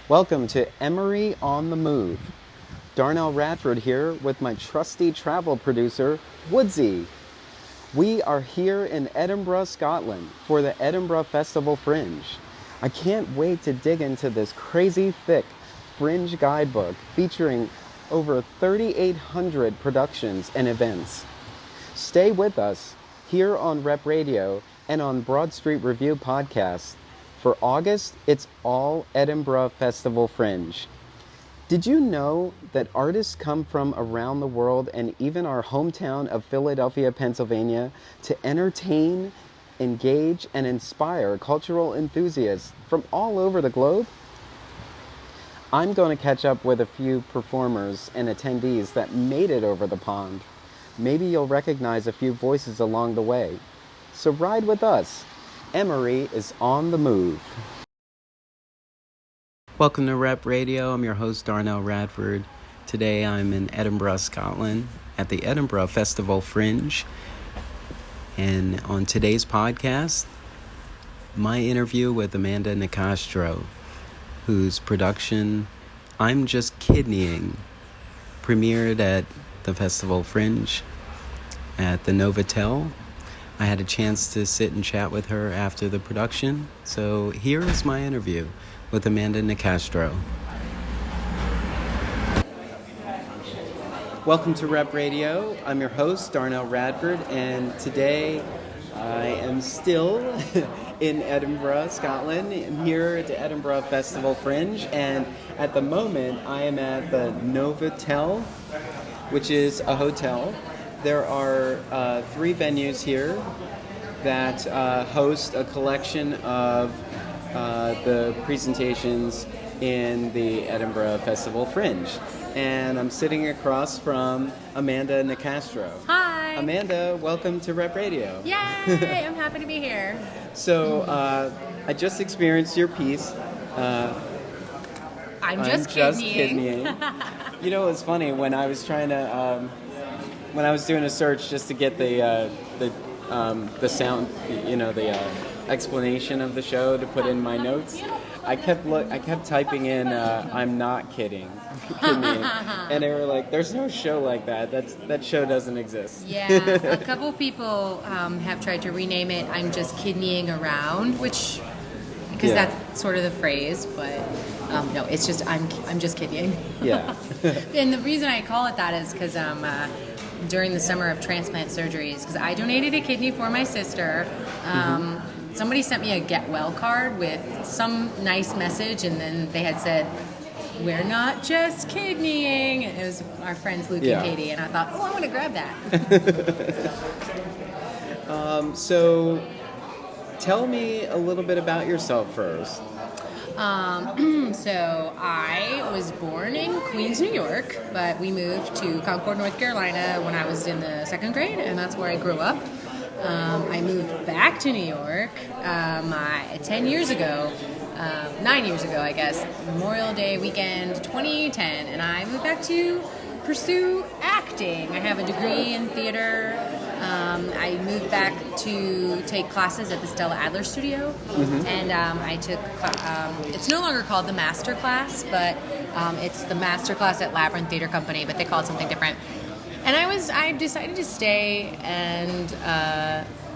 Welcome to Emery on the Move. Darnell Radford here with my trusty travel producer, Woodsy. We are here in Edinburgh, Scotland for the Edinburgh Festival Fringe. I can't wait to dig into this crazy thick Fringe guidebook featuring over 3,800 productions and events. Stay with us here on Rep Radio and on Broad Street Review podcast. For August, it's all Edinburgh Festival Fringe. Did you know that artists come from around the world and even our hometown of Philadelphia, Pennsylvania, to entertain, engage, and inspire cultural enthusiasts from all over the globe? I'm going to catch up with a few performers and attendees that made it over the pond. Maybe you'll recognize a few voices along the way. So ride with us. Emery is on the move. Welcome to Rep Radio. I'm your host, Darnell Radford. Today I'm in Edinburgh, Scotland at the Edinburgh Festival Fringe. And on today's podcast, my interview with Amanda Nicastro, whose production, I'm Just Kidneying, premiered at the Festival Fringe at the Novotel. I had a chance to sit and chat with her after the production. So here is my interview with Amanda Nicastro. Welcome to Rep Radio. I'm your host, Darnell Radford, and today I am still in Edinburgh, Scotland. I'm here at the Edinburgh Festival Fringe, and at the moment I am at the Novotel, which is a hotel. There are 3 venues here that host a collection of the presentations in the Edinburgh Festival Fringe. And I'm sitting across from Amanda Nicastro. Hi! Amanda, welcome to Rep Radio. Yay! I'm happy to be here. So, I just experienced your piece. I'm just kidneying. You know, it's funny, when I was trying to... when I was doing a search just to get the sound, the explanation of the show to put in my notes, I kept typing in "I'm not kidding," and they were like, "There's no show like that. That show doesn't exist." Yeah, a couple people have tried to rename it "I'm just kidneying around," because that's sort of the phrase, but no, it's just I'm just kidneying. Yeah. And the reason I call it that is because during the summer of transplant surgeries, because I donated a kidney for my sister. Somebody sent me a get well card with some nice message, and then they had said, "We're not just kidneying." And it was our friends Luke and Katie, and I thought, I want to grab that. So tell me a little bit about yourself first. So I was born in Queens, New York, but we moved to Concord, North Carolina when I was in the 2nd grade, and that's where I grew up. I moved back to New York 9 years ago, I guess, Memorial Day weekend 2010, and I moved back to pursue acting. I have a degree in theater. I moved back to take classes at the Stella Adler Studio, and I took, it's no longer called the Master Class, but it's the Master Class at Labyrinth Theater Company, but they call it something different. And I decided to stay, and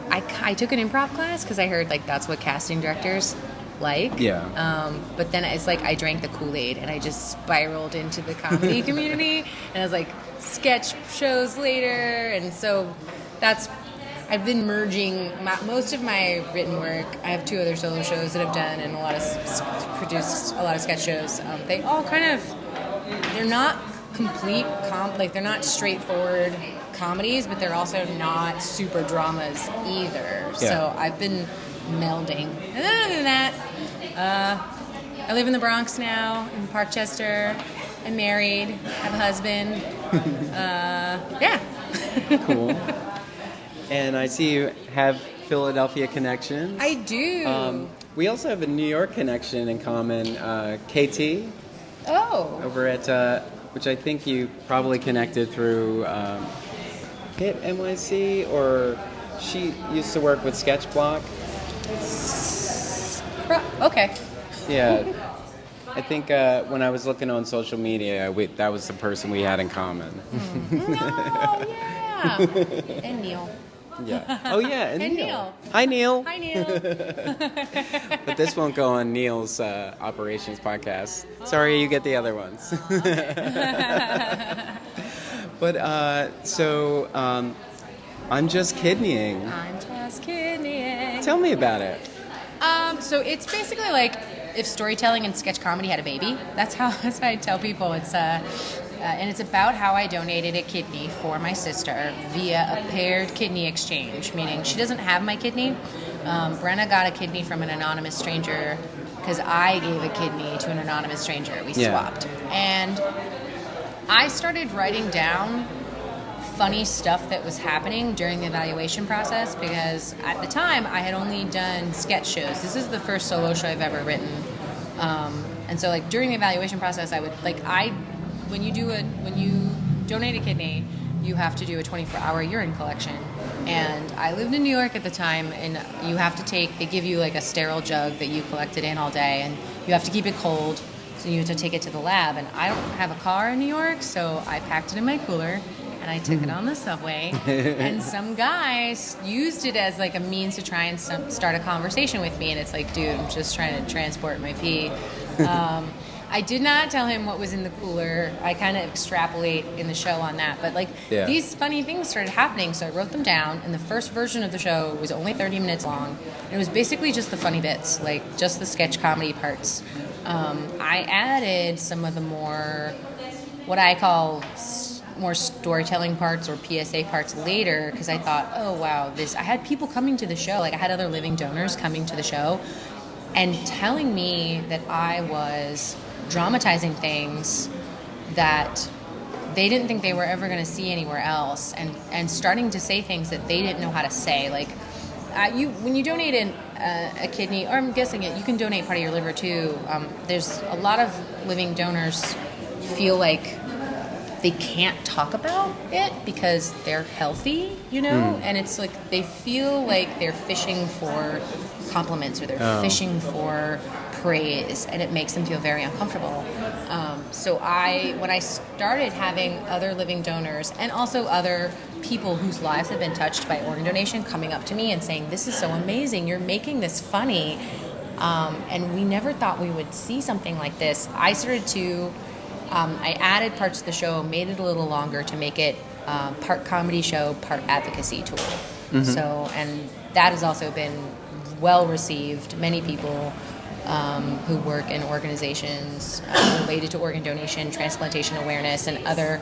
I took an improv class because I heard that's what casting directors like. Yeah. But then it's like I drank the Kool-Aid and I just spiraled into the comedy community, and I was like sketch shows later, and so I've been merging most of my written work. I have 2 other solo shows that I've done, and produced a lot of sketch shows. They all they're not complete they're not straightforward comedies, but they're also not super dramas either. Yeah. So I've been melding. And then other than that, I live in the Bronx now, in Parkchester. I'm married, have a husband. Yeah. Cool. And I see you have Philadelphia connections. I do. We also have a New York connection in common, KT. Oh. Over at, which I think you probably connected through Hit NYC, or she used to work with Sketch Block. Okay. Yeah. I think when I was looking on social media, that was the person we had in common. Oh, yeah. And Neil. Yeah. Oh, yeah, and And Neil. Neil. Hi, Neil. Hi, Neil. But this won't go on Neil's operations podcast. Sorry, you get the other ones. But I'm just kidneying. I'm just kidding. Tell me about it. So it's basically like if storytelling and sketch comedy had a baby. That's how I tell people. It's and it's about how I donated a kidney for my sister via a paired kidney exchange, meaning she doesn't have my kidney. Brenna got a kidney from an anonymous stranger because I gave a kidney to an anonymous stranger. We swapped. And I started writing down funny stuff that was happening during the evaluation process because at the time I had only done sketch shows. This is the first solo show I've ever written. And so like during the evaluation process when you donate a kidney, you have to do a 24-hour urine collection. And I lived in New York at the time, and you have to they give you like a sterile jug that you collect it in all day, and you have to keep it cold, so you have to take it to the lab. And I don't have a car in New York, so I packed it in my cooler, and I took it on the subway, and some guys used it as like a means to try and start a conversation with me, and it's like, dude, I'm just trying to transport my pee. I did not tell him what was in the cooler. I kind of extrapolate in the show on that. But these funny things started happening, so I wrote them down. And the first version of the show was only 30 minutes long. And it was basically just the funny bits, like just the sketch comedy parts. I added some of the more, what I call more storytelling parts or PSA parts later, because I thought, oh, wow, I had people coming to the show. Like I had other living donors coming to the show and telling me that I was dramatizing things that they didn't think they were ever going to see anywhere else, and starting to say things that they didn't know how to say. Like when you donate a kidney, or I'm guessing you can donate part of your liver too. There's a lot of living donors feel like they can't talk about it because they're healthy, and it's like they feel like they're fishing for compliments or they're fishing for praise, and it makes them feel very uncomfortable. So when I started having other living donors and also other people whose lives have been touched by organ donation coming up to me and saying, this is so amazing, you're making this funny, and we never thought we would see something like this, I started to I added parts of the show, made it a little longer to make it part comedy show, part advocacy tool. Mm-hmm. So, and that has also been well received. Many people who work in organizations related to organ donation, transplantation awareness, and other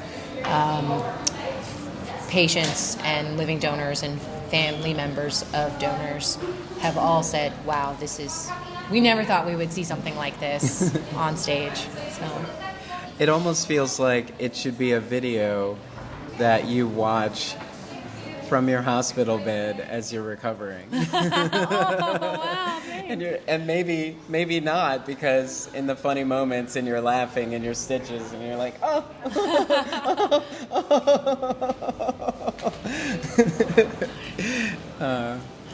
patients and living donors and family members of donors have all said, wow, we never thought we would see something like this on stage. So it almost feels like it should be a video that you watch from your hospital bed as you're recovering. Oh, wow, thanks. And maybe not, because in the funny moments and you're laughing and your stitches and you're like, oh.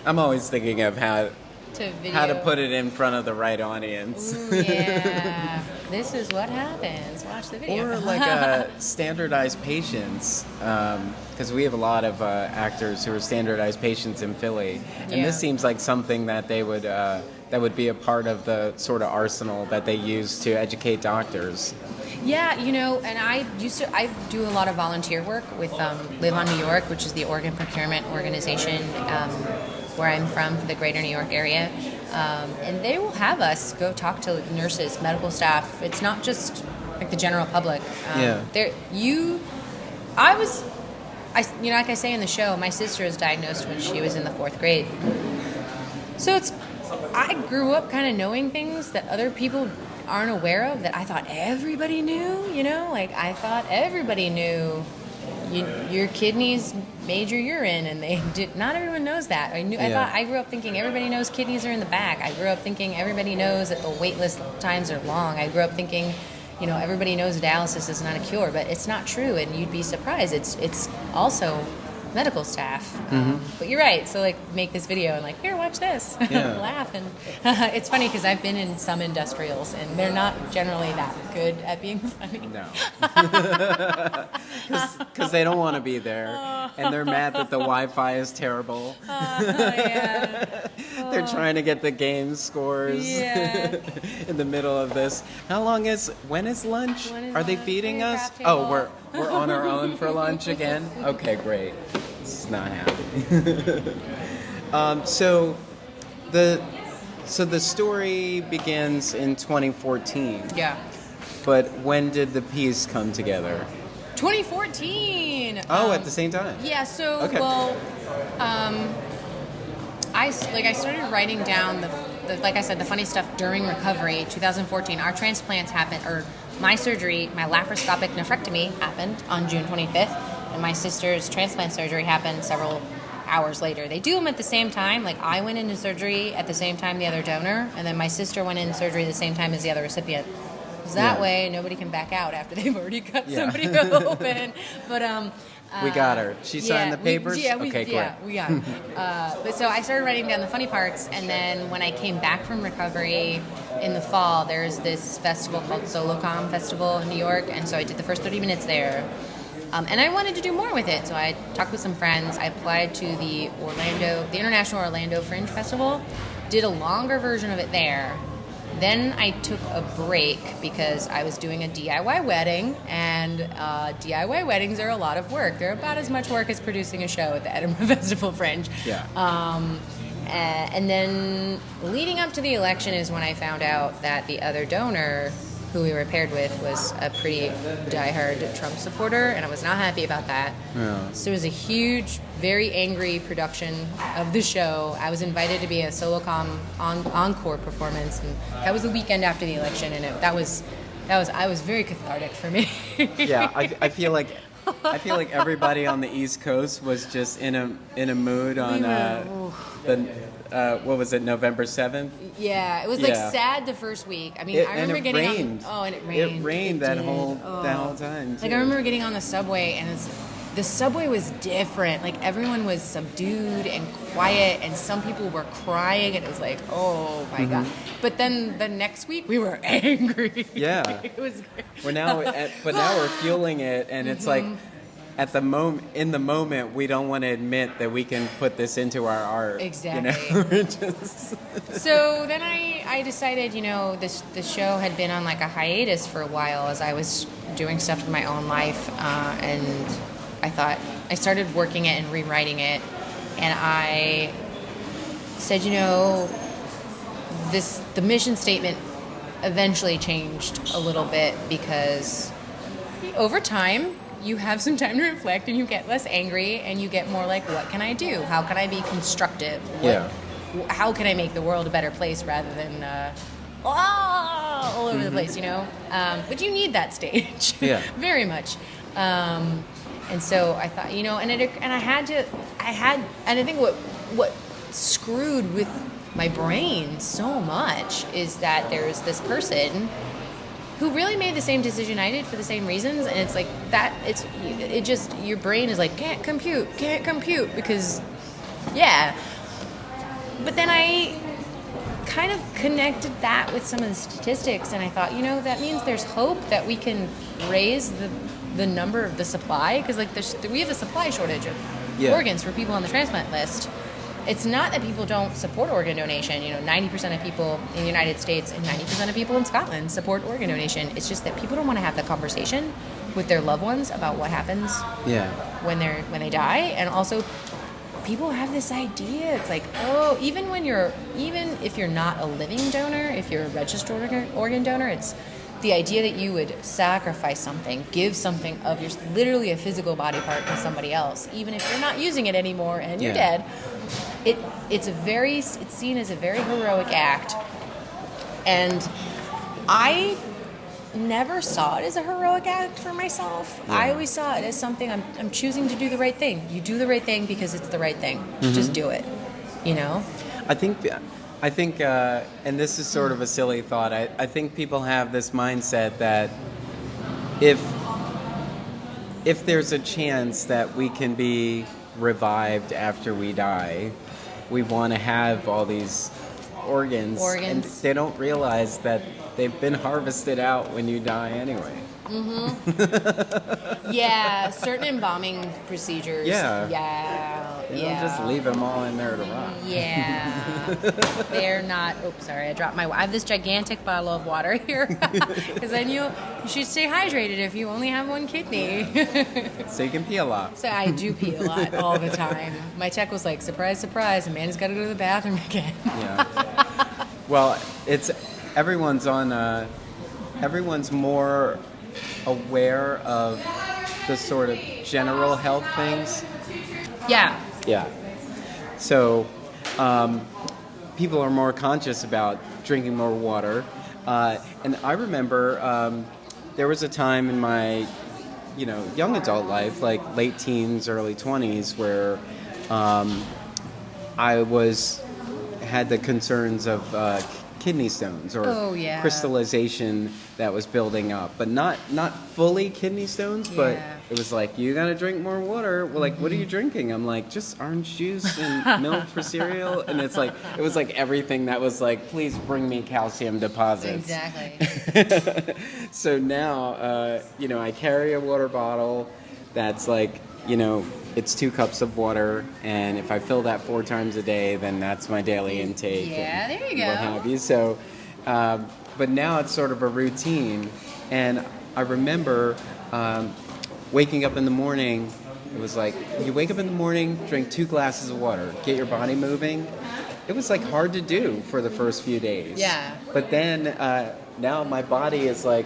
I'm always thinking of how to put it in front of the right audience. Ooh, yeah. This is what happens. Watch the video. Or like standardized patients, because we have a lot of actors who are standardized patients in Philly, and this seems like something that they would that would be a part of the sort of arsenal that they use to educate doctors. Yeah, and I do a lot of volunteer work with Live on New York, which is the organ procurement organization where I'm from, for the greater New York area. And they will have us go talk to nurses, medical staff. It's not just like the general public. Like I say in the show, my sister was diagnosed when she was in the 4th grade. So I grew up kind of knowing things that other people aren't aware of, that I thought everybody knew, like I thought everybody knew your kidneys made your urine, and they did. Not everyone knows that. I thought I grew up thinking everybody knows kidneys are in the back. I grew up thinking everybody knows that the wait list times are long. I grew up thinking, everybody knows dialysis is not a cure, but it's not true, and you'd be surprised. It's also medical staff. But you're right. So, like, make this video and, like, here, watch this. Yeah. Laugh. And it's funny because I've been in some industrials, and they're not generally that good at being funny. No. Because they don't want to be there. And they're mad that the Wi-Fi is terrible. Yeah. They're trying to get the game scores Yeah. in the middle of this. When is lunch? When is Are they lunch? feeding Hey, us? craft Oh, table. we're on our own for lunch again? Okay, great. This is not happening. So the story begins in 2014. Yeah. But when did the piece come together? 2014. Oh, at the same time. Yeah. So, Okay. well, I started writing down the like I said, the funny stuff during recovery. 2014, our transplants happened, or my surgery, my laparoscopic nephrectomy happened on June 25th, and my sister's transplant surgery happened several hours later. They do them at the same time. Like, I went into surgery at the same time the other donor, and then my sister went into surgery at the same time as the other recipient. Because that way, nobody can back out after they've already cut somebody open. But We got her. She signed the papers? Okay, great. Yeah, we got her. But so I started writing down the funny parts, and then when I came back from recovery in the fall, there's this festival called SoloCom Festival in New York, and so I did the first 30 minutes there. And I wanted to do more with it, so I talked with some friends. I applied to the International Orlando Fringe Festival, did a longer version of it there. Then I took a break because I was doing a DIY wedding, and DIY weddings are a lot of work. They're about as much work as producing a show at the Edinburgh Festival Fringe. Yeah. And then leading up to the election is when I found out that the other donor who we were paired with was a pretty diehard Trump supporter, and I was not happy about that. Yeah. So it was a huge, very angry production of the show. I was invited to be a SoloCom encore performance, and that was the weekend after the election, and I was very cathartic for me. Yeah, I feel like everybody on the East Coast was just in a mood on what was it, November 7th? Yeah, it was like sad the first week. I mean, I remember getting rained. and it rained. It rained that did. whole time. Like, I remember getting on the subway, and the subway was different. Like, everyone was subdued and quiet, and some people were crying, and it was like, oh my God. But then the next week, we were angry. Yeah. It was great. But now we're fueling it, and it's like, in the moment, we don't want to admit that we can put this into our art. Exactly. We're just So then I decided, the show had been on like a hiatus for a while as I was doing stuff in my own life, and I thought I started working it and rewriting it, and I said, the mission statement eventually changed a little bit because over time you have some time to reflect, and you get less angry, and you get more like, what can I do? How can I be constructive? How can I make the world a better place rather than all over the place, But you need that stage, very much. And so I thought, and I think what screwed with my brain so much is that there's this person who really made the same decision I did for the same reasons, and it's like that. It just, your brain is like, can't compute because, yeah. But then I kind of connected that with some of the statistics, and I thought, that means there's hope that we can raise the number of the supply, because we have a supply shortage of organs for people on the transplant list. It's not that people don't support organ donation. 90% of people in the United States and 90% of people in Scotland support organ donation. It's just that people don't want to have the conversation with their loved ones about what happens when they die. And also, people have this idea. It's like, even if you're not a living donor, if you're a registered organ donor, it's the idea that you would sacrifice something, give something of yours, literally a physical body part to somebody else, even if you're not using it anymore and you're dead. It's seen as a very heroic act, and I never saw it as a heroic act for myself. I always saw it as something I'm choosing to do the right thing. You do the right thing because it's the right thing. Just do it. I think, and this is sort of a silly thought. I think people have this mindset that if there's a chance that we can be revived after we die. We want to have all these organs, and they don't realize that they've been harvested out when you die anyway. Yeah, certain embalming procedures. Yeah. They don't just leave them all in there to rot. Yeah. They're not. Oops, sorry, I dropped my. I have this gigantic bottle of water here because I knew you should stay hydrated if you only have one kidney. So you can pee a lot. So I do pee a lot all the time. My tech was like, surprise, surprise, Amanda's got to go to the bathroom again. Yeah. Well, everyone's more aware of the sort of general health things. Yeah. Yeah. So people are more conscious about drinking more water. And I remember there was a time in my, young adult life, like late teens, early 20s, where I had the concerns of kidney stones or crystallization that was building up, but not fully kidney stones, but it was like, you gotta drink more water. Well, like, what are you drinking? I'm like, just orange juice and milk for cereal. And it was like everything that was like, please bring me calcium deposits. Exactly. So now, I carry a water bottle that's like, it's 2 cups of water, and if I fill that 4 times a day, then that's my daily intake. Yeah, there you go. What have you. So, but now it's sort of a routine, and I remember waking up in the morning. It was like, you wake up in the morning, drink 2 glasses of water, get your body moving. It was like hard to do for the first few days. Yeah. But then now my body is like,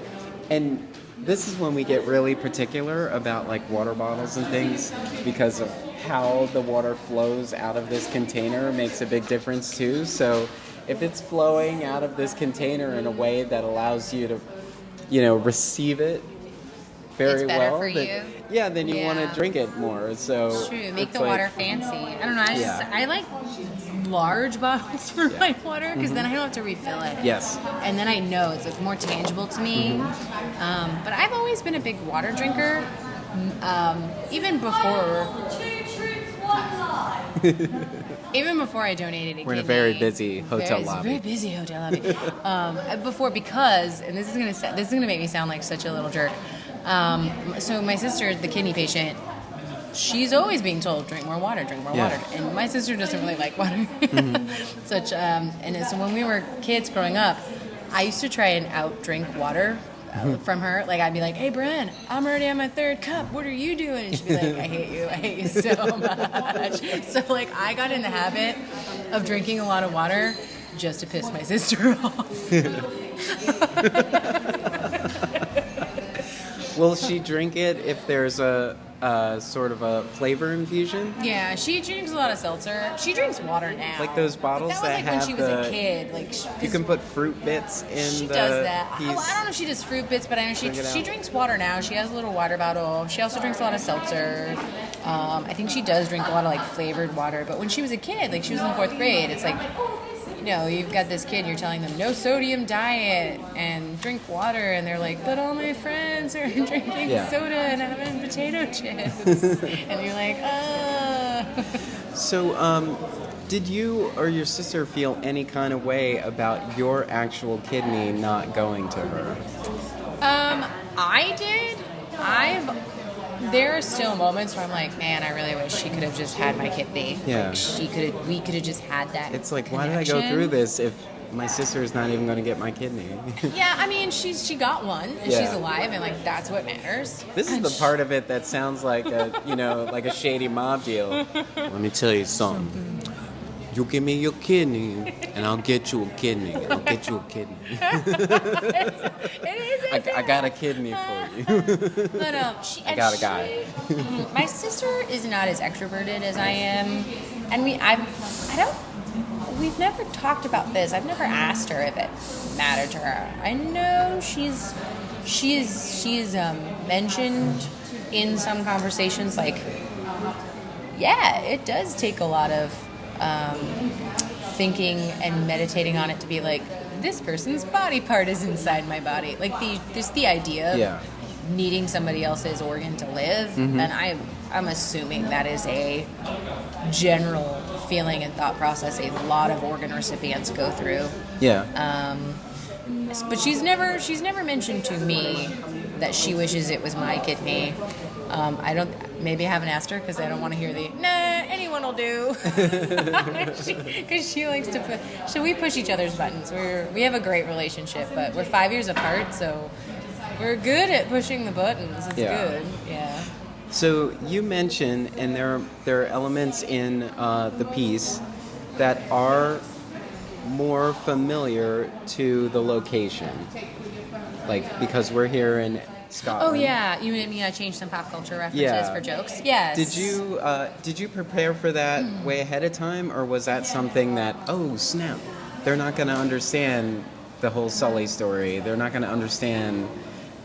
and this is when we get really particular about like water bottles and things, because of how the water flows out of this container makes a big difference too. So if it's flowing out of this container in a way that allows you to, receive it very it's better well, for you. Yeah, then you want to drink it more. So true. Make the water fancy. I don't know. I like large bottles for my water because then I don't have to refill it. Yes. And then I know it's like more tangible to me. But I've always been a big water drinker. Even before. Even before I donated a kidney. We're in a very busy hotel lobby. Very busy hotel lobby. Before, because, and this is gonna make me sound like such a little jerk. So my sister, the kidney patient, she's always being told, drink more water. And my sister doesn't really like water. And so when we were kids growing up, I used to try and out-drink water from her. Like, I'd be like, hey, Bren, I'm already on my 3rd cup. What are you doing? And she'd be like, I hate you so much. So, like, I got in the habit of drinking a lot of water just to piss my sister off. Will she drink it if there's a sort of a flavor infusion? Yeah, she drinks a lot of seltzer. She drinks water now. Like those bottles that was like when she was a kid. Like you can put fruit bits in. She does that. I don't know if she does fruit bits, but I know she drinks water now. She has a little water bottle. She also drinks a lot of seltzer. I think she does drink a lot of like flavored water. But when she was a kid, like she was in the 4th grade, it's like, you've got this kid, you're telling them no sodium diet and drink water, and they're like, but all my friends are drinking soda and having potato chips. And you're like, So, did you or your sister feel any kind of way about your actual kidney not going to her? I did. There are still moments where I'm like, man, I really wish she could have just had my kidney. Yeah. Like we could have just had that. It's like, connection. Why did I go through this if my sister is not even going to get my kidney? Yeah, I mean, she got one, and she's alive, and like that's what matters. This is the part of it that sounds like like a shady mob deal. Let me tell you something. You give me your kidney, and I'll get you a kidney. I'll get you a kidney. It is. I got a kidney for you. But I got a guy. My sister is not as extroverted as I am, and we've never talked about this. I've never asked her if it mattered to her. I know she's mentioned in some conversations, like, yeah, it does take a lot of thinking and meditating on it to be like, this person's body part is inside my body. Like, just the idea of needing somebody else's organ to live, and I'm assuming that is a general feeling and thought process a lot of organ recipients go through. Yeah. But she's never mentioned to me that she wishes it was my kidney. Maybe I haven't asked her because I don't want to hear anyone will do. Because she likes to we push each other's buttons. We have a great relationship, but we're 5 years apart, so we're good at pushing the buttons. It's good. Yeah. So you mentioned, and there are elements in the piece that are more familiar to the location, like because we're here in Scotland. Oh yeah, you mean I changed some pop culture references for jokes? Yes. Did you prepare for that way ahead of time, or was that something that, oh snap, they're not going to understand the whole Sully story? They're not going to understand,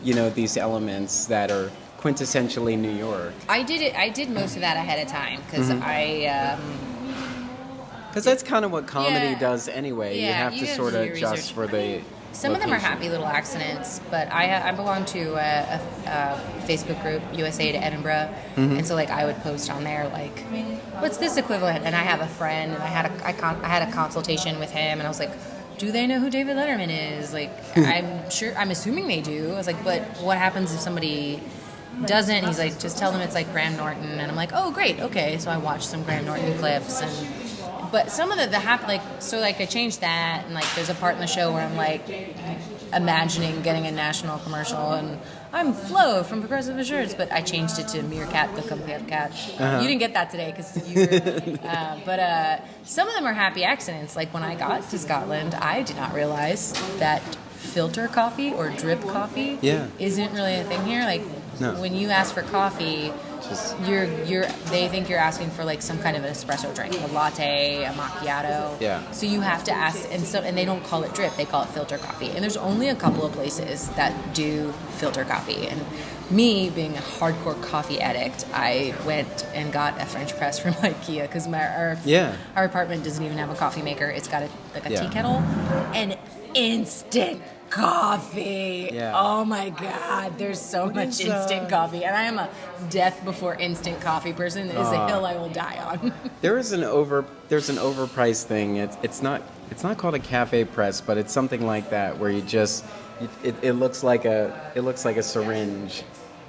these elements that are quintessentially New York. I did most of that ahead of time because Because that's kind of what comedy does anyway. Yeah, you have to sort of adjust for the Some of them are happy little accidents, but I belong to a Facebook group, USA to Edinburgh, and so like I would post on there like, what's this equivalent? And I have a friend, and I had a consultation with him, and I was like, do they know who David Letterman is? Like, I'm assuming they do. I was like, but what happens if somebody doesn't? He's like, just tell them it's like Graham Norton, and I'm like, oh great, okay. So I watched some Graham Norton clips But some of I changed that, and like there's a part in the show where I'm like imagining getting a national commercial, and I'm Flo from Progressive Insurance, but I changed it to Meerkat the Companion Cat. You didn't get that today because you were, but some of them are happy accidents. Like when I got to Scotland, I did not realize that filter coffee or drip coffee isn't really a thing here. Like when you ask for coffee, they think you're asking for like some kind of an espresso drink, a latte, a macchiato. Yeah. So you have to ask, and they don't call it drip, they call it filter coffee. And there's only a couple of places that do filter coffee. And me, being a hardcore coffee addict, I went and got a French press from IKEA because our apartment doesn't even have a coffee maker. It's got a tea kettle and instant coffee. Yeah. Oh my God, there's so much instant coffee, and I am a death before instant coffee person. It is a hill I will die on. There's an overpriced thing. It's not called a cafe press, but it's something like that where you just it looks like a syringe.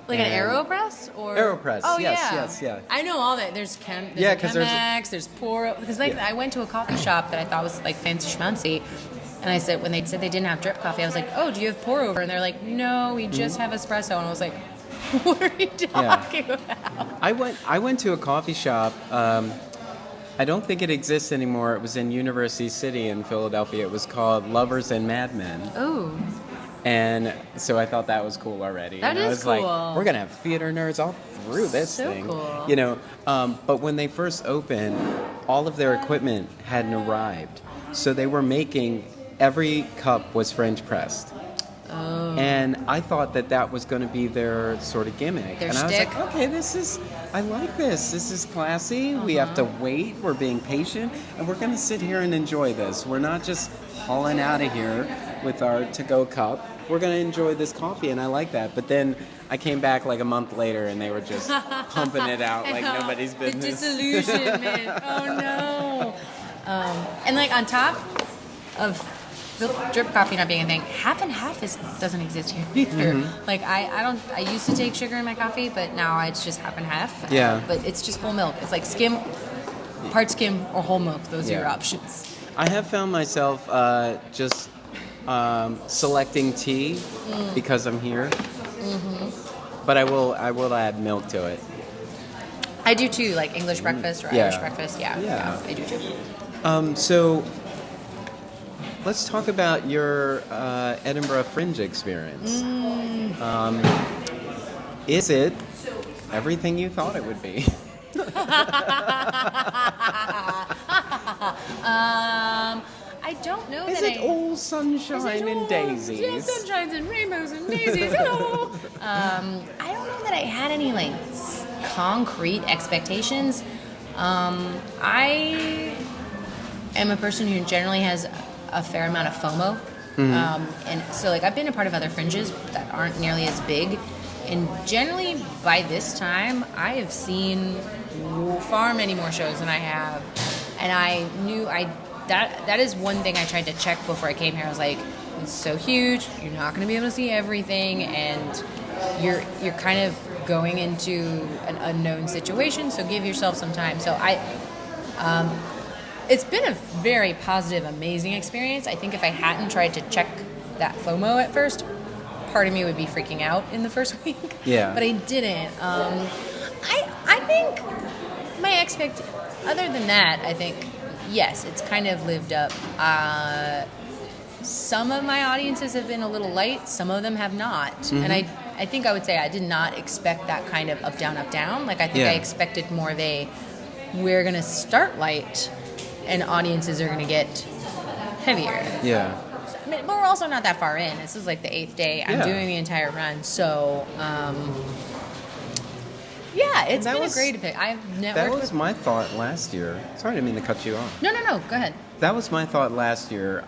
Like an AeroPress or AeroPress? Oh yes. I know all that. There's Chemex, there's Poro. Because I went to a coffee shop that I thought was like fancy schmancy. And I said, when they said they didn't have drip coffee, I was like, oh, do you have pour over? And they're like, no, we just have espresso. And I was like, what are you talking about? I went to a coffee shop. I don't think it exists anymore. It was in University City in Philadelphia. It was called Lovers and Madmen. Oh. And so I thought that was cool already. That and is I was cool. Like, we're going to have theater nerds all through this thing. So cool. But when they first opened, all of their equipment hadn't arrived. So they were making... Every cup was French pressed. Oh. And I thought that was going to be their sort of gimmick. Their and shtick. I was like, okay, I like this. This is classy. We have to wait. We're being patient. And we're going to sit here and enjoy this. We're not just hauling out of here with our to-go cup. We're going to enjoy this coffee, and I like that. But then I came back like a month later, and they were just pumping it out like nobody's business. The disillusionment. Oh, no. And like on top of... the drip coffee not being a thing, half and half doesn't exist here either. Like I used to take sugar in my coffee, but now it's just half and half. Yeah. But it's just whole milk. It's like part skim or whole milk. Those are your options. I have found myself just selecting tea because I'm here. But I will add milk to it. I do too, like English breakfast or Irish breakfast. Yeah, I do too. So let's talk about your Edinburgh Fringe experience. Is it everything you thought it would be? I don't know. Is it all sunshine and daisies? Yeah, sunshines and rainbows and daisies. Hello. I don't know that I had any like concrete expectations. I am a person who generally has a fair amount of FOMO. And so like I've been a part of other fringes that aren't nearly as big, And generally, by this time, I have seen far many more shows than I have. And I knew that is one thing I tried to check before I came here. I was like, it's so huge, you're not going to be able to see everything, and you're kind of going into an unknown situation, so give yourself some time. So it's been a very positive, amazing experience. I think if I hadn't tried to check that FOMO at first, part of me would be freaking out in the first week. Yeah. But I didn't. I think other than that, I think, yes, it's kind of lived up. Some of my audiences have been a little light, some of them have not. Mm-hmm. And I think I would say I did not expect that kind of up, down, up, down. Like, I think I expected more of we're going to start light and audiences are going to get heavier. Yeah. I mean, but we're also not that far in. This is like the 8th day. I'm doing the entire run. So, it's been a great pick. That was my thought last year. Sorry, I didn't mean to cut you off. No. Go ahead. That was my thought last year.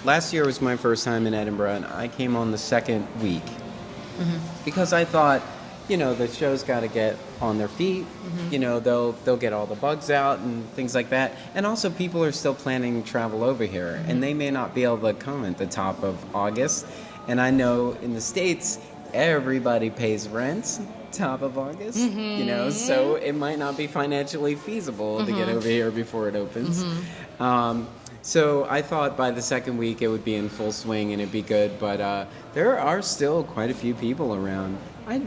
Last year was my first time in Edinburgh, and I came on the second week. Mm-hmm. Because I thought, the show's got to get on their feet. Mm-hmm. They'll get all the bugs out and things like that. And also, people are still planning travel over here, mm-hmm. and they may not be able to come at the top of August. And I know in the States, everybody pays rent top of August, mm-hmm. So it might not be financially feasible mm-hmm. to get over here before it opens. Mm-hmm. So I thought by the second week it would be in full swing and it'd be good, but there are still quite a few people around.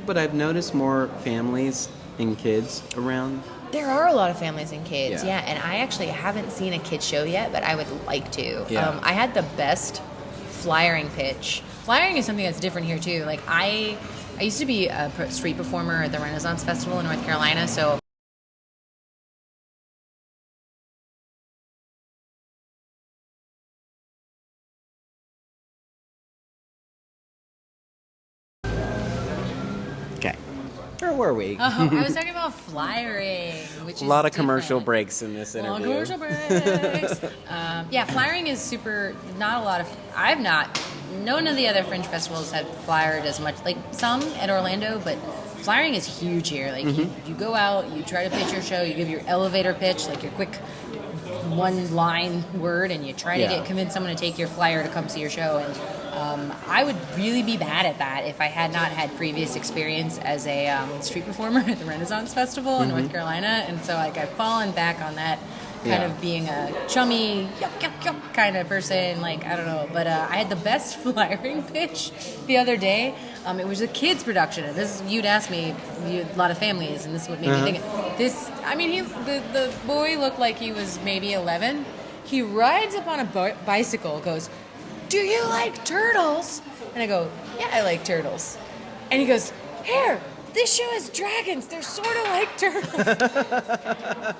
But I've noticed more families and kids around. There are a lot of families and kids, and I actually haven't seen a kids show yet, but I would like to. Yeah. I had the best flyering pitch. Flyering is something that's different here too. Like I used to be a street performer at the Renaissance Festival in North Carolina, so Okay. Where were we? I was talking about flyering, which is a lot of commercial different. breaks in this interview. Commercial breaks. Flyering is super. Not a lot of. I've not. None of the other Fringe festivals have flyered as much. Like some at Orlando, but flyering is huge here. Like you go out, you try to pitch your show, you give your elevator pitch, like your quick one-line word, and you try to convince someone to take your flyer to come see your show. And I would really be bad at that if I had not had previous experience as a street performer at the Renaissance Festival in North Carolina. And so I've fallen back on that kind of being a chummy, yuck kind of person. Like, I don't know. But I had the best flyering pitch the other day. It was a kids' production. And you'd asked me, a lot of families, and this is what made me think. The boy looked like he was maybe 11. He rides up on a bicycle, goes, "Do you like turtles?" And I go, "Yeah, I like turtles." And he goes, "Here, this show has dragons. They're sort of like turtles." And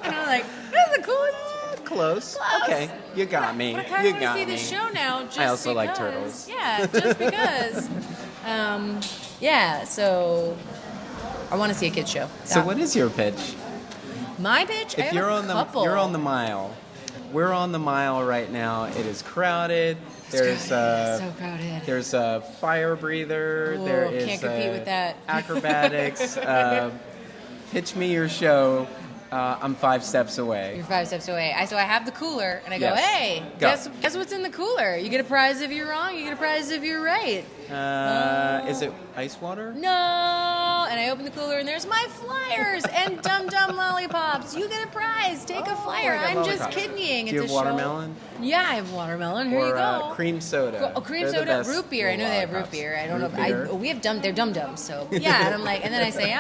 I'm like, "That's the coolest." Close. Okay, you got me. But I kind of want to see the show now. Just I also because. like turtles. Yeah, just because. So I want to see a kids show. So what is your pitch? My pitch? If you're on the mile. We're on the mile right now. It is crowded. So crowded. There's a fire breather. Ooh, there is can't compete with that. Acrobatics. Pitch me your show. I'm 5 steps away. You're 5 steps away. So I have the cooler, and I go, Yes. "Hey, Go. guess what's in the cooler? You get a prize if you're wrong. You get a prize if you're right." Is it ice water? No. And I open the cooler, and there's my flyers and dum-dum lollipops. You get a prize. Take a flyer. I got I'm just lollipops. kidding. Do you have watermelon? Yeah, I have watermelon. Here you go. Cream soda. Cream They're the soda, best root beer. I know they have root lollipops. beer. I don't Root know. beer. We have they're dum-dums. So yeah, and I'm like, and then I say,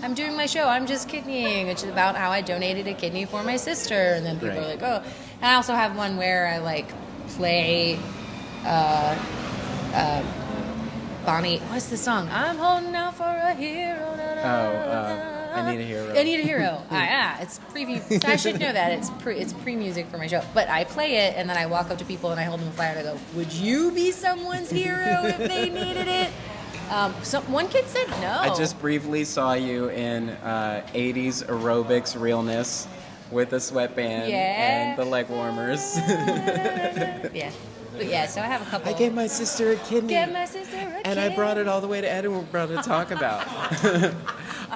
I'm doing my show. I'm just kidding, which is about how I donated a kidney for my sister. And then people are like, oh. And I also have one where I play Bonnie. What's the song? I'm holding out for a hero. I Need a Hero. I Need a Hero. It's preview. I should know that. It's pre-music for my show. But I play it, and then I walk up to people and I hold them a flyer and I go, "Would you be someone's hero if they needed it?" One kid said no. I just briefly saw you in 80s aerobics realness with a sweatband and the leg warmers. Yeah. But yeah, so I have a couple. I gave my sister a kidney. Get my sister a And I brought it all the way to Edinburgh to talk about.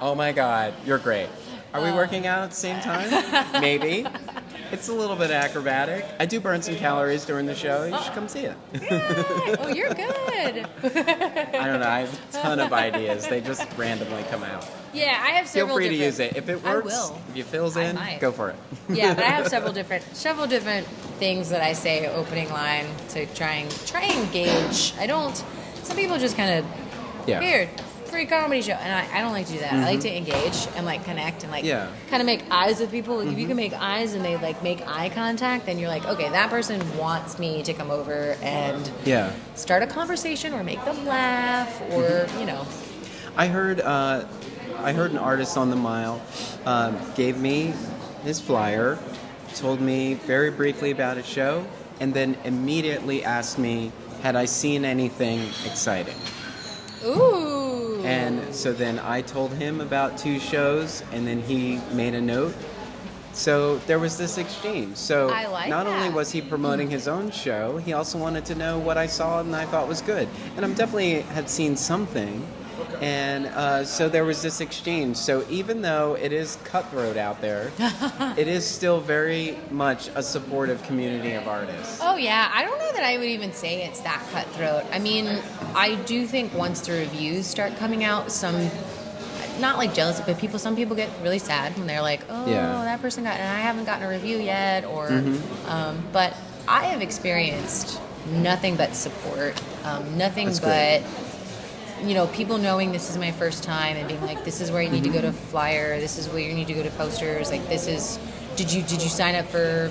Oh my God, you're great. Are we working out at the same time? Maybe. It's a little bit acrobatic. I do burn some calories during the show. You should come see it. Yay. Oh, you're good. I don't know. I have a ton of ideas. They just randomly come out. Yeah, I have Feel several free to different... use it. If it works, I will. if it fills I in, might. go for it. Yeah, but I have several different things that I say opening line to try and gauge. I don't. Some people just kind of here, free comedy show, and I don't like to do that. I like to engage and like connect and like kind of make eyes with people. Like, if you can make eyes and they like make eye contact, then you're like, okay, that person wants me to come over and start a conversation or make them laugh or you know. I heard an artist on the mile gave me his flyer, told me very briefly about his show, and then immediately asked me, had I seen anything exciting? Ooh. And so then I told him about 2 shows, and then he made a note. So there was this exchange. So I like not that. only was he promoting his own show, he also wanted to know what I saw and I thought was good. And I definitely had seen something. And so there was this exchange. So even though it is cutthroat out there, it is still very much a supportive community of artists. Oh yeah, I don't know that I would even say it's that cutthroat. I mean, I do think once the reviews start coming out, not like jealousy, but some people get really sad when they're like, oh, that person got, and I haven't gotten a review yet, or, but I have experienced nothing but support, nothing That's but. great. You know, people knowing this is my first time and being like, this is where you need to go to flyer, this is where you need to go to posters, like this is, did you sign up for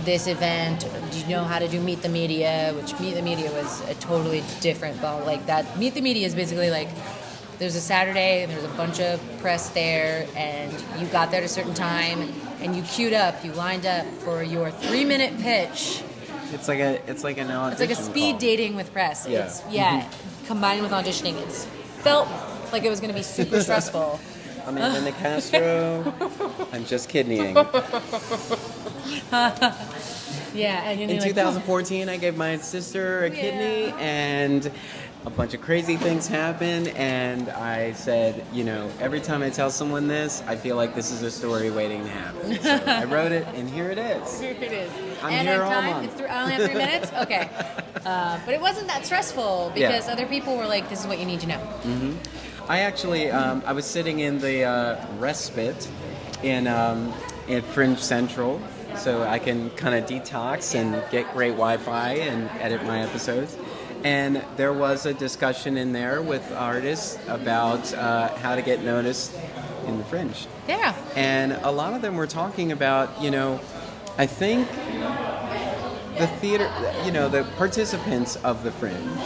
this event? Do you know how to do Meet the Media? Which Meet the Media was a totally different ball. Like that, Meet the Media is basically like, there's a Saturday and there's a bunch of press there and you got there at a certain time and you queued up, you lined up for your 3-minute pitch. It's like an audition. It's like a speed call. dating with press. Yeah. It's combined with auditioning. It felt like it was going to be super stressful. I'm in the Nicastro. I'm just kidding. Yeah, and in 2014, I gave my sister a kidney, and a bunch of crazy things happened. And I said, you know, every time I tell someone this, I feel like this is a story waiting to happen. So I wrote it, and here it is. Here it is. I'm and here at all time, month. I only have 3 minutes? Okay. But it wasn't that stressful because other people were like, this is what you need to know. Mm-hmm. I actually, I was sitting in the respite in Fringe Central, so I can kind of detox and get great Wi-Fi and edit my episodes. And there was a discussion in there with artists about how to get noticed in the Fringe. Yeah. And a lot of them were talking about, you know, I think the theater, you know, the participants of the Fringe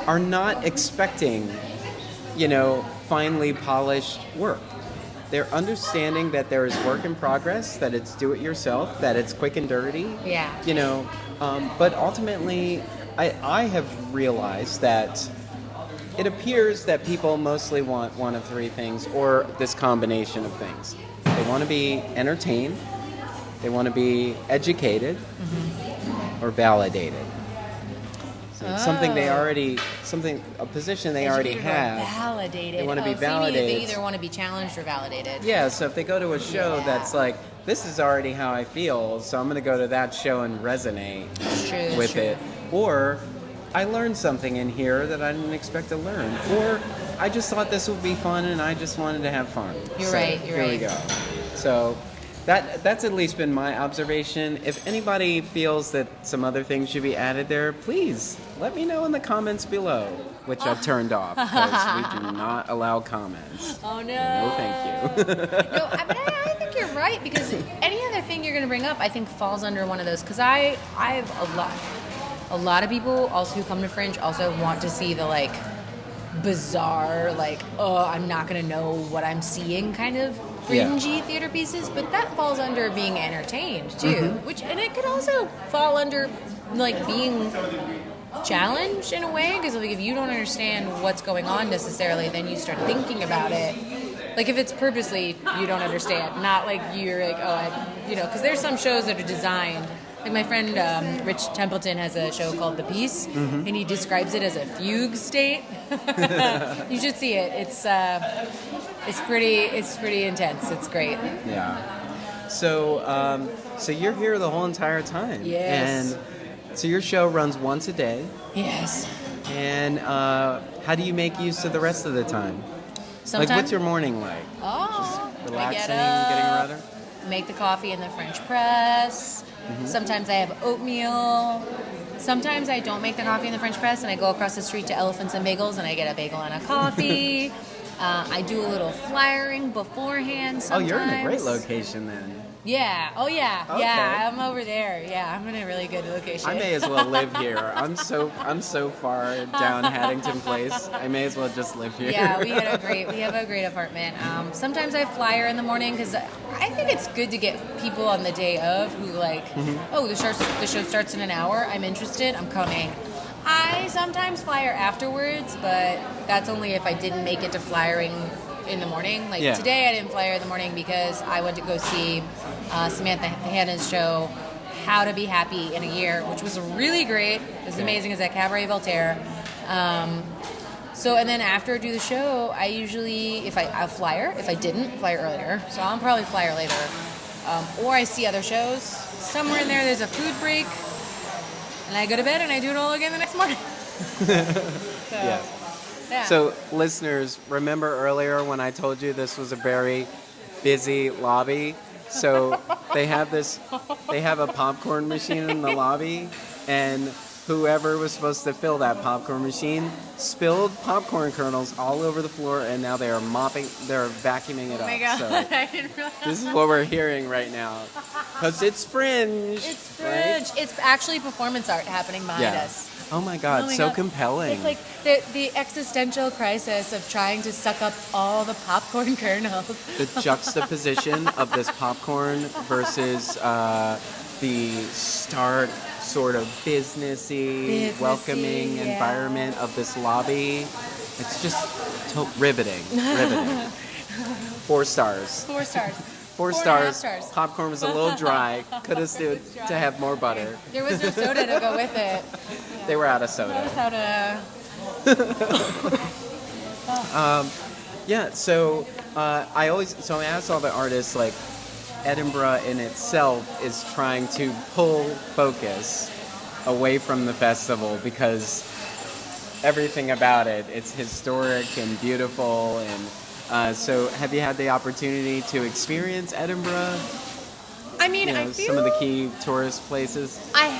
are not expecting, you know, finely polished work. They're understanding that there is work in progress, that it's do-it-yourself, that it's quick and dirty. Yeah. You know, but ultimately, I have realized that it appears that people mostly want one of 3 things, or this combination of things. They want to be entertained, they want to be educated, or validated. So a position they already have. Validated. They want to be So validated. they either want to be challenged or validated. Yeah, so if they go to a show that's like, this is already how I feel, so I'm going to go to that show and resonate with it. Or I learned something in here that I didn't expect to learn. Or I just thought this would be fun and I just wanted to have fun. You're right. Here we go. So that's at least been my observation. If anybody feels that some other things should be added there, please let me know in the comments below, which I've turned off because we do not allow comments. Oh, no. No, thank you. No, but I think you're right because any other thing you're going to bring up, I think, falls under one of those. Because I have a lot of people also who come to Fringe also want to see the, like, bizarre, like, oh, I'm not going to know what I'm seeing kind of fringy theater pieces, but that falls under being entertained too, and it could also fall under like being challenged in a way, because like if you don't understand what's going on necessarily, then you start thinking about it. Like if it's purposely you don't understand, not like you're like, oh, because there's some shows that are designed Like my friend Rich Templeton has a show called The Peace, and he describes it as a fugue state. You should see it. It's pretty intense. It's great. Yeah. So so you're here the whole entire time. Yes. And so your show runs once a day. Yes. And how do you make use of the rest of the time? Sometimes, Like, what's your morning like? Just Relaxing, I get up, getting ready? make the coffee in the French press. Sometimes I have oatmeal. Sometimes I don't make the coffee in the French press and I go across the street to Elephants and Bagels and I get a bagel and a coffee. I do a little flyering beforehand sometimes. Oh, you're in a great location then. Yeah. Oh, yeah. Okay. Yeah, I'm over there. Yeah, I'm in a really good location. I may as well live here. I'm so far down Haddington Place. I may as well just live here. Yeah, we have a great apartment. Sometimes I flyer in the morning because I think it's good to get people on the day of who like, oh, the show starts in an hour. I'm interested. I'm coming. I sometimes flyer afterwards, but that's only if I didn't make it to flyering in the morning. Like today I didn't flyer in the morning because I went to go see Samantha Hannah's show How to Be Happy in a Year, which was really great. It was amazing. It was at Cabaret Voltaire. And then after I do the show, I usually, I'll flyer. If I didn't, flyer earlier. So I'll probably flyer later. Or I see other shows. Somewhere in there's a food break. And I go to bed and I do it all again the next morning. Yeah. So, listeners, remember earlier when I told you this was a very busy lobby? So they have a popcorn machine in the lobby, and whoever was supposed to fill that popcorn machine spilled popcorn kernels all over the floor, and now they're vacuuming it up. Oh my God, so I didn't realize. This is what we're hearing right now. Because it's Fringe. It's Fringe. Right? It's actually performance art happening behind us. Oh my God, so God. Compelling. It's like the existential crisis of trying to suck up all the popcorn kernels. The juxtaposition of this popcorn versus the stark sort of businessy welcoming environment of this lobby. It's just riveting. 4 stars. 4 stars. 4 stars. Popcorn was a little dry. Could have stood to have more butter. There was no soda to go with it. They were out of soda. So I asked all the artists, like, Edinburgh in itself is trying to pull focus away from the festival because everything about it's historic and beautiful. And so have you had the opportunity to experience Edinburgh? I mean, I feel some of the key tourist places. I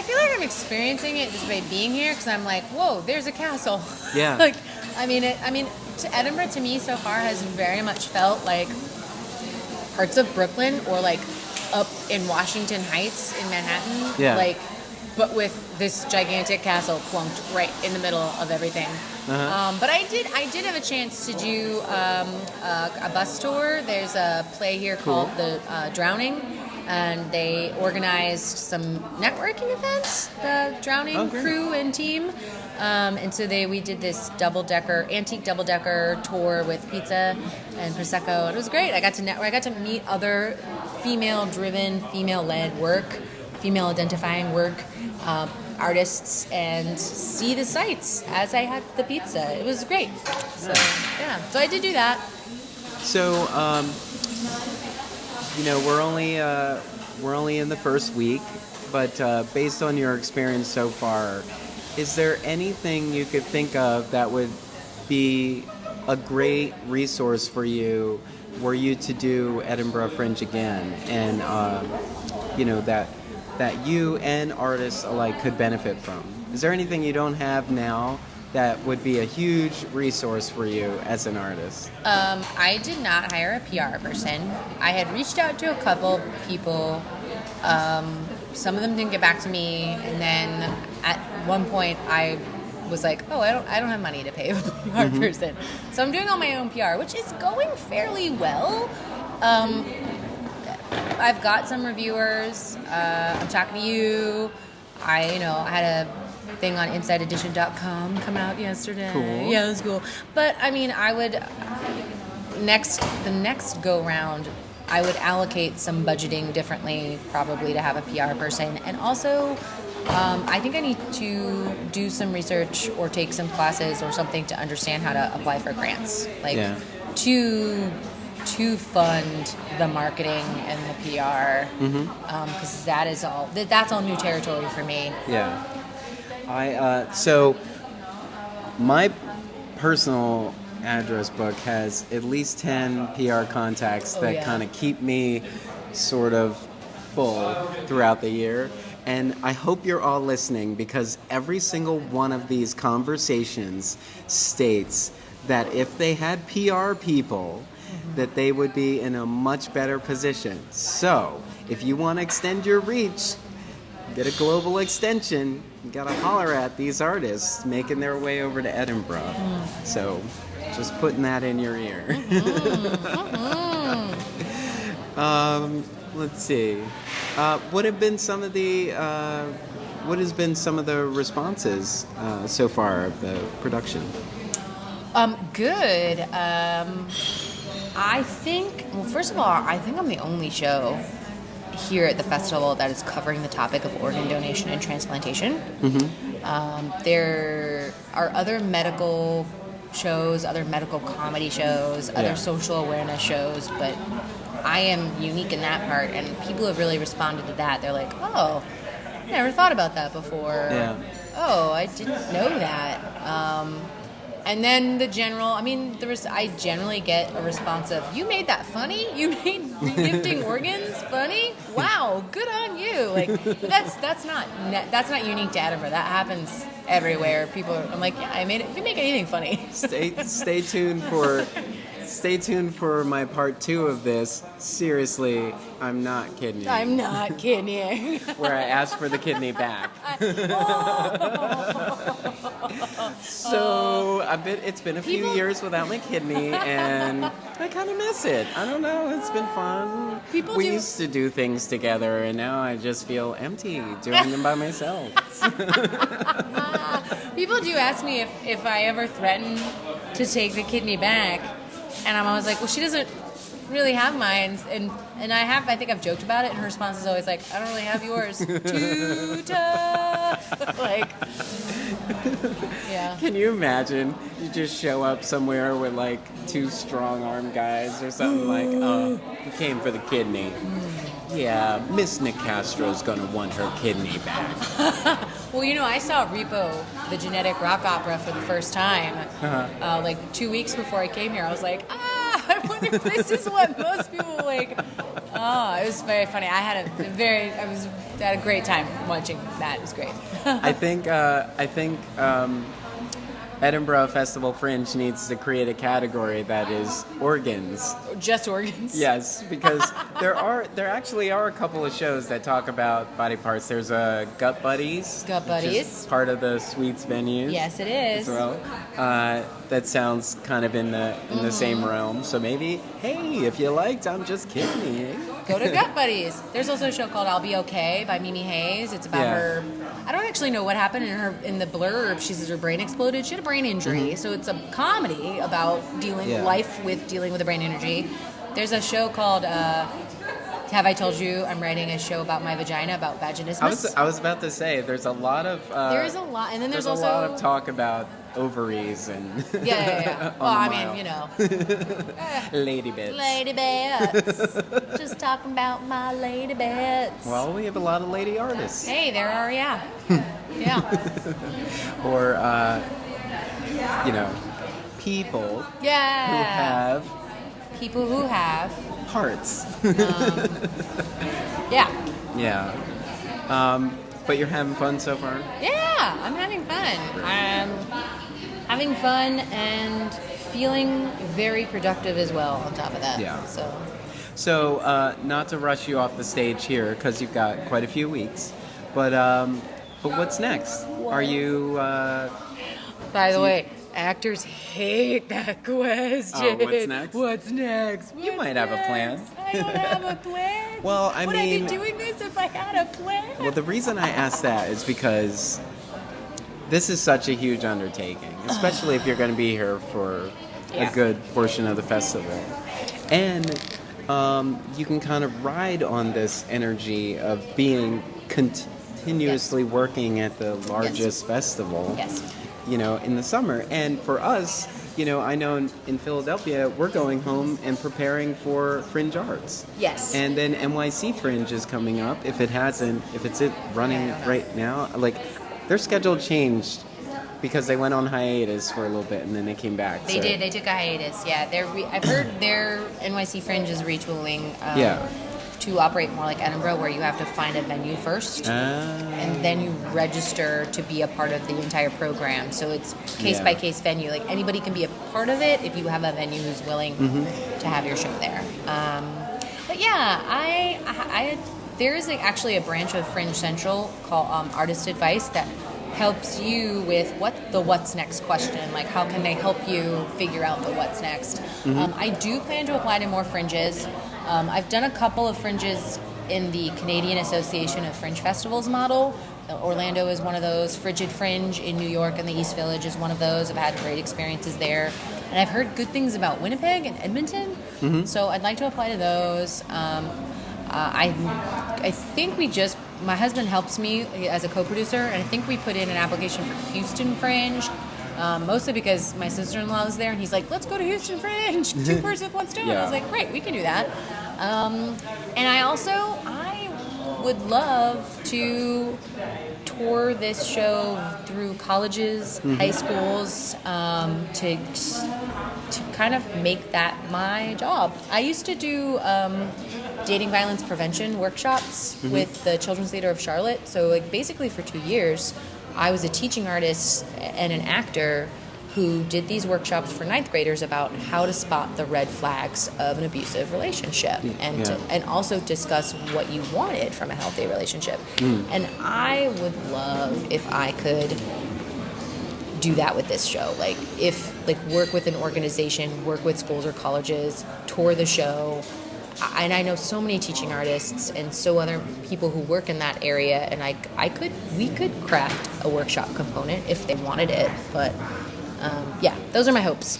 feel like I'm experiencing it just by being here because I'm like, whoa, there's a castle. Yeah. Edinburgh to me so far has very much felt like parts of Brooklyn or like up in Washington Heights in Manhattan. Yeah. Like, but with this gigantic castle plunked right in the middle of everything. But I did have a chance to do a bus tour. There's a play here called The Drowning, and they organized some networking events, the Drowning crew and team. And so we did this antique double-decker tour with pizza and prosecco. It was great. I got to meet other female-driven, female-led work, female-identifying work, artists, and see the sights as I had the pizza. It was great. So so I did do that. So we're only in the first week, but based on your experience so far, is there anything you could think of that would be a great resource for you were you to do Edinburgh Fringe again, and that you and artists alike could benefit from? Is there anything you don't have now that would be a huge resource for you as an artist? I did not hire a PR person. I had reached out to a couple people. Some of them didn't get back to me, and then at one point I was like, oh, I don't have money to pay a PR person. So I'm doing all my own PR, which is going fairly well. I've got some reviewers. I'm talking to you. I had a thing on InsideEdition.com come out yesterday. Cool. Yeah, it was cool. But I mean, I would the next go round, I would allocate some budgeting differently, probably to have a PR person. And also, I think I need to do some research or take some classes or something to understand how to apply for grants. Like, to fund the marketing and the PR. Because that's all new territory for me. Yeah. So my personal address book has at least 10 PR contacts that kind of keep me sort of full throughout the year. And I hope you're all listening, because every single one of these conversations states that if they had PR people, that they would be in a much better position. So if you want to extend your reach, get a global extension, you gotta holler at these artists making their way over to Edinburgh. So just putting that in your ear. Let's see. What has been some of the responses so far of the production? Good. I think, well, first of all, I think I'm the only show here at the festival that is covering the topic of organ donation and transplantation. There are other medical shows, other medical comedy shows, other social awareness shows, but I am unique in that part, and people have really responded to that. They're like, oh, I never thought about that before. Oh, I didn't know that. And then I generally get a response of, you made that funny? You made regifting organs funny? Wow, good on you. Like, that's not unique to Edinburgh. That happens everywhere. I'm like, yeah, I made it. You can make anything funny. Stay tuned for my part 2 of this. Seriously, I'm not kidding you. I'm not kidding you. Where I asked for the kidney back. So it's been a few years without my kidney, and I kind of miss it. I don't know. It's been fun. We used to do things together, and now I just feel empty doing them by myself. People do ask me if I ever threaten to take the kidney back, and I'm always like, well, she doesn't really have mine, and I think I've joked about it, and her response is always like, I don't really have yours. Too tough. Like, yeah. Can you imagine you just show up somewhere with like 2 strong-armed guys or something like, oh, you came for the kidney. Yeah, Miss Nicastro's gonna want her kidney back. Well, I saw Repo, the genetic rock opera, for the first time, like 2 weeks before I came here. I was like, I wonder if this is what most people like. Oh, it was very funny. I had a great time watching that. It was great. I think Edinburgh Festival Fringe needs to create a category that is organs. Just organs? Yes, because there actually are a couple of shows that talk about body parts. There's a Gut Buddies. Gut Buddies. Which is part of the Sweets venues. Yes, it is. As well. That sounds kind of in the same realm. So maybe, hey, if you liked I'm Just Kidding You, go to Gut Buddies. There's also a show called I'll Be Okay by Mimi Hayes. It's about her. I don't actually know what happened in the blurb. She says her brain exploded. She had a brain injury. So it's a comedy about dealing with a brain injury. There's a show called Have I Told You I'm writing a show about my vagina, about vaginismus. I was about to say there's a lot of there is a lot, and then there's also a lot of talk about ovaries and yeah. Well, I mean, lady bits. Lady bits. Just talking about my lady bits. Well, we have a lot of lady artists. Hey, there are, yeah. Or people who have parts. Yeah. But you're having fun so far? Yeah, I'm having fun. I'm having fun and feeling very productive as well on top of that. Yeah. So not to rush you off the stage here, because you've got quite a few weeks, but what's next? Are you... By the way, actors hate that question. Oh, what's next? What's next? You might have a plan. I don't have a plan. Well, Would I be doing this if I had a plan? Well, the reason I asked that is because this is such a huge undertaking, especially if you're going to be here for a good portion of the festival. And you can kind of ride on this energy of being continuously working at the largest festival. Yes. In the summer. And for us, I know in Philadelphia, we're going home and preparing for Fringe Arts. Yes. And then NYC Fringe is coming up. If it's running right now, like their schedule changed because they went on hiatus for a little bit and then they came back. They did. They took a hiatus. Yeah. I've heard their NYC Fringe is retooling. To operate more like Edinburgh, where you have to find a venue first, and then you register to be a part of the entire program. So it's case by case venue. Like anybody can be a part of it if you have a venue who's willing to have your show there. But yeah, I there is actually a branch of Fringe Central called Artist Advice that helps you with what's next question. Like how can they help you figure out the what's next? I do plan to apply to more fringes. I've done a couple of fringes in the Canadian Association of Fringe Festivals model. Orlando is one of those. Frigid Fringe in New York and the East Village is one of those. I've had great experiences there. And I've heard good things about Winnipeg and Edmonton. So I'd like to apply to those. I think my husband helps me as a co-producer, and I think we put in an application for Houston Fringe. Mostly because my sister-in-law is there, and he's like, let's go to Houston Fringe. 2 persons, 1 stone. I was like, great, we can do that. And I would love to tour this show through colleges, high schools, to kind of make that my job. I used to do dating violence prevention workshops with the Children's Theater of Charlotte. So like basically for 2 years, I was a teaching artist and an actor who did these workshops for 9th graders about how to spot the red flags of an abusive relationship and also discuss what you wanted from a healthy relationship. And I would love if I could do that with this show. Work with an organization, work with schools or colleges, tour the show. And I know so many teaching artists and so other people who work in that area, and we could craft a workshop component if they wanted it. But those are my hopes.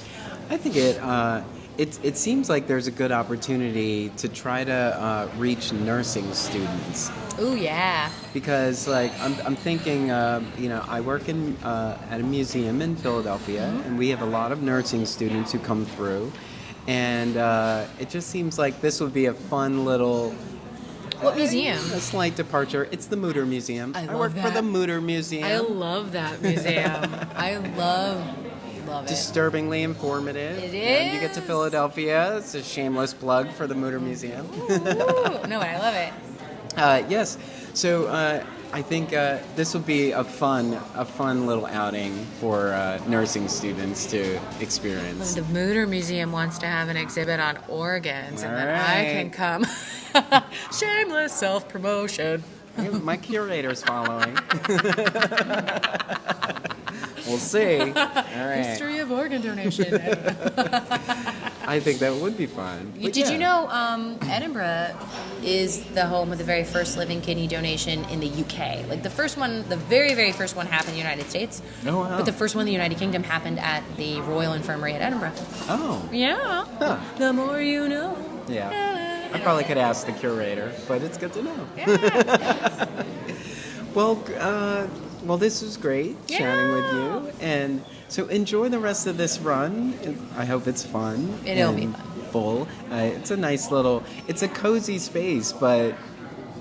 I think it seems like there's a good opportunity to try to reach nursing students. Ooh, yeah. Because I'm thinking, I work at a museum in Philadelphia, and we have a lot of nursing students who come through. And it just seems like this would be a fun little... What museum? A slight departure. It's the Mutter Museum. I work for the Mutter Museum. I love that museum. I love it. Disturbingly informative. It is. And you get to Philadelphia. It's a shameless plug for the Mutter Museum. Ooh. No, I love it. Yes. So I think this will be a fun little outing for nursing students to experience. The Mutter Museum wants to have an exhibit on organs, and then I can come. Shameless self-promotion. My curator's following. We'll see. All right. History of organ donation. I think that would be fun. Did you know Edinburgh is the home of the very first living kidney donation in the UK? Like the first one, the very, very first one happened in the United States. Oh, wow. But the first one in the United Kingdom happened at the Royal Infirmary at Edinburgh. Oh. Yeah. Huh. The more you know. Yeah. I probably could ask the curator, but it's good to know. Yeah. Well, this was great chatting with you, and so enjoy the rest of this run. I hope it's fun. It'll be fun. Full. It's a nice it's a cozy space, but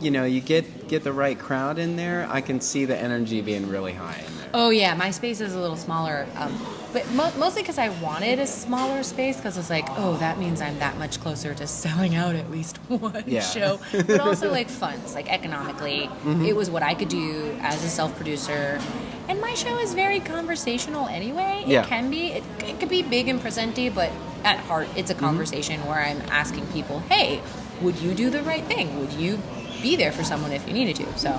you get the right crowd in there. I can see the energy being really high in there. Oh yeah, my space is a little smaller, but mostly because I wanted a smaller space, because it's like, oh, that means I'm that much closer to selling out at least one show. But also like funds, like economically, it was what I could do as a self-producer. And my show is very conversational anyway. It can be, it could be big and presenty, but at heart, it's a conversation where I'm asking people, hey, would you do the right thing? Would you be there for someone if you needed to? So,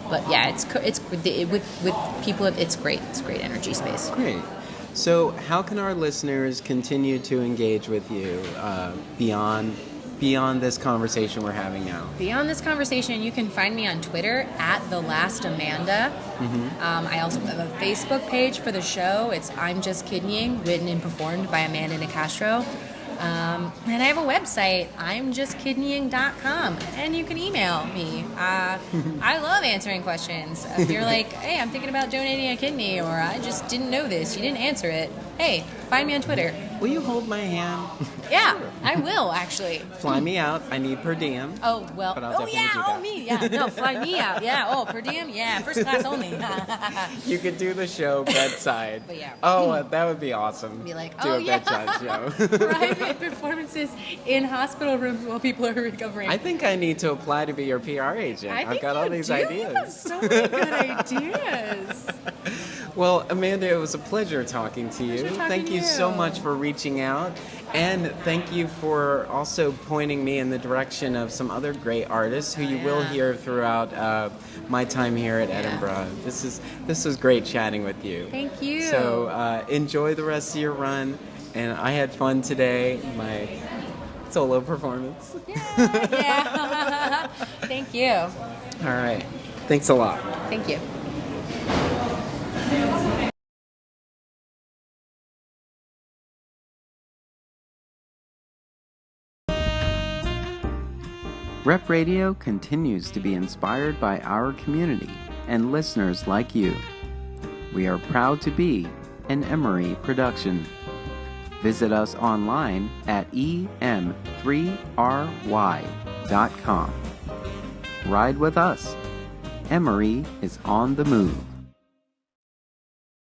but yeah, it's with people. It's great. It's a great energy space. Great. So, how can our listeners continue to engage with you beyond this conversation we're having now? Beyond this conversation, you can find me on Twitter at @TheLastAmanda. I also have a Facebook page for the show. It's I'm Just Kidneying, written and performed by Amanda Nicastro. And I have a website, imjustkidneying.com, and you can email me. I love answering questions. If you're like, hey, I'm thinking about donating a kidney, or I just didn't know this, you didn't answer it, hey, find me on Twitter. Will you hold my hand? Yeah, I will, actually. Fly me out. I need per diem. Oh, well. But I'll Oh, definitely yeah. do Oh, that. me. Yeah. No, fly me out. Yeah. Oh, per diem? Yeah. First class only. You could do the show bedside. But yeah. Oh, that would be awesome. Be like, do oh, a yeah. bedside show. Private performances in hospital rooms while people are recovering. I think I need to apply to be your PR agent. I've got all these ideas. You have so many good ideas. Well, Amanda, it was a pleasure talking to you. Thank you so much for reaching out. And thank you for also pointing me in the direction of some other great artists who you will hear throughout my time here at Edinburgh. This was great chatting with you. Thank you. So enjoy the rest of your run. And I had fun today, my solo performance. Yeah. Thank you. All right. Thanks a lot. Thank you. Rep Radio continues to be inspired by our community and listeners like you. We are proud to be an Emory production. Visit us online at em3ry.com. Ride with us. Emory is on the move.